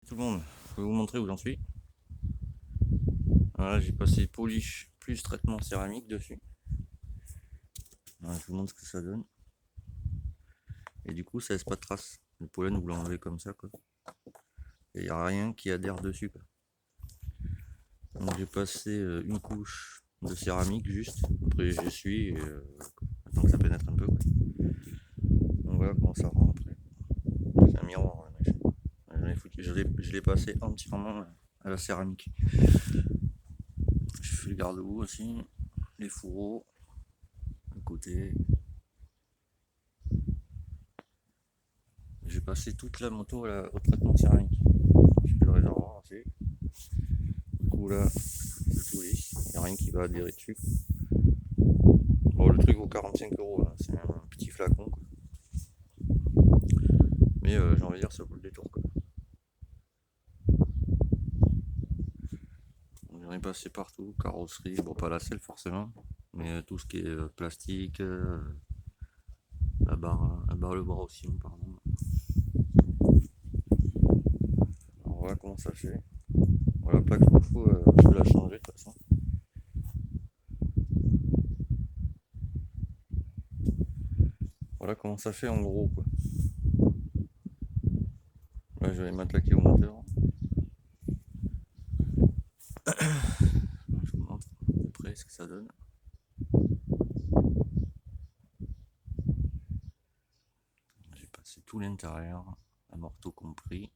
tout le monde, je vais vous montrer où j'en suis. Voilà, j'ai passé polish plus traitement céramique dessus. Voilà, je vous montre ce que ça donne. Et du coup, ça laisse pas de traces. Le pollen, vous l'enlevez comme ça, quoi. Et il n'y a rien qui adhère dessus, quoi. Donc j'ai passé une couche de céramique juste. Après, j'essuie et attends que ça pénètre un peu, quoi. Donc voilà comment ça rend après. C'est un miroir, je l'ai passé entièrement à la céramique. Je fais le garde-boue aussi, les fourreaux, à côté. J'ai passé toute la moto au traitement céramique. Je fais le réservoir aussi. Du coup là, c'est tout lisse, il n'y a rien qui va adhérer dessus. Bon, le truc vaut 45€, hein. C'est un petit flacon, quoi. Mais j'ai envie de dire, ça vaut le détour, quoi. On est passé partout, carrosserie, bon pas la selle forcément, mais tout ce qui est plastique, la barre le bras aussi, pardon. Alors voilà comment ça fait. Voilà, la plaque, je m'en fous, je vais la changer de toute façon. Voilà comment ça fait en gros, quoi. Là, je vais m'attaquer au moteur. Je vous montre à peu près ce que ça donne. J'ai passé tout l'intérieur, amorto compris.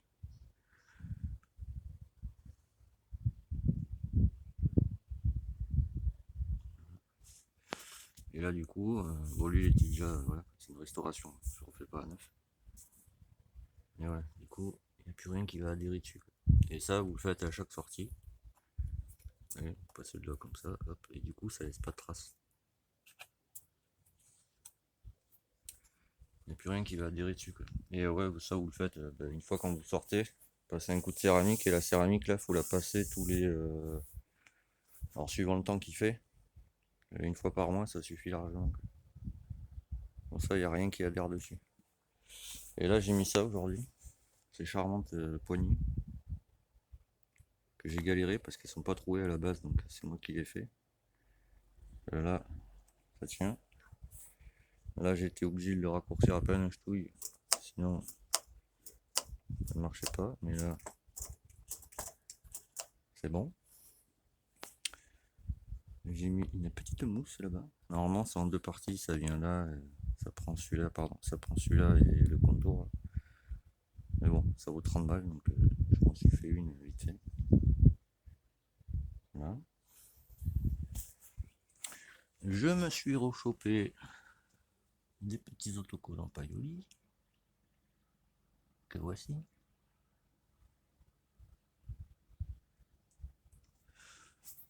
Et là, du coup, bon, lui, il était déjà, voilà, c'est une restauration, je ne refais pas à neuf. Et voilà, du coup, il n'y a plus rien qui va adhérer dessus. Et ça, vous le faites à chaque sortie. Et vous passez le doigt comme ça, hop, et du coup, ça laisse pas de traces. Il n'y a plus rien qui va adhérer dessus, quoi. Et ouais, ça, vous le faites une fois quand vous sortez, passez un coup de céramique, et la céramique, là, faut la passer tous les... alors, suivant le temps qu'il fait, une fois par mois, ça suffit largement, quoi. Bon, ça, il n'y a rien qui adhère dessus. Et là, j'ai mis ça aujourd'hui. Ces charmantes poignées que j'ai galéré parce qu'elles sont pas trouées à la base, donc c'est moi qui les fait. Là, ça tient. Là, j'ai été obligé de le raccourcir à peine un ch'touille, sinon ça ne marchait pas. Mais là, c'est bon. J'ai mis une petite mousse là-bas. Normalement, c'est en deux parties. Ça vient là, ça prend celui-là, pardon, ça prend celui-là et le contour. Mais bon, ça vaut 30 balles, donc je m'en suis fait une vite fait. Voilà. Je me suis rechopé des petits autocollants Paoli que voici.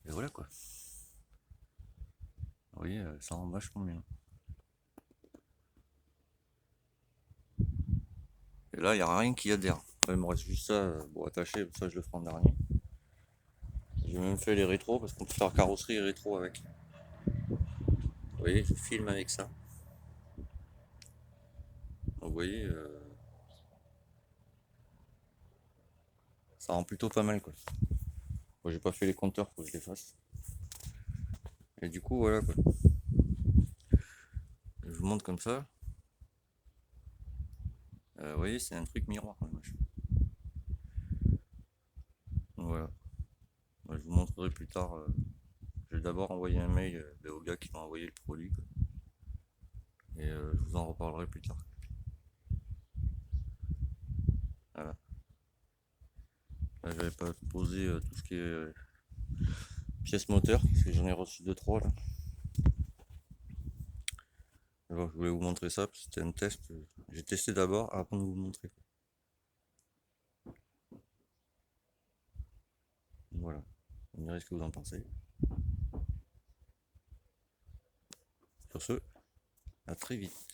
Et voilà quoi. Vous voyez, ça rend vachement bien. Et là, il n'y a rien qui adhère. Il me reste juste ça pour attacher, ça je le ferai en dernier. J'ai même fait les rétros parce qu'on peut faire carrosserie et rétro avec. Vous voyez, je filme avec ça. Donc, vous voyez, ça rend plutôt pas mal quoi. Bon, j'ai pas fait les compteurs, faut que je les fasse. Et du coup, voilà quoi. Je vous montre comme ça. Vous voyez, c'est un truc miroir. Voilà. Moi, je vous montrerai plus tard. Je vais d'abord envoyer un mail au gars qui m'a envoyé le produit, quoi. Et je vous en reparlerai plus tard. Voilà. Là, j'avais pas posé tout ce qui est pièces moteurs, parce que j'en ai reçu 2-3 là. Alors, je voulais vous montrer ça, parce que c'était un test. J'ai testé d'abord avant de vous montrer. Voilà. Vous me direz ce que vous en pensez. Sur ce, à très vite.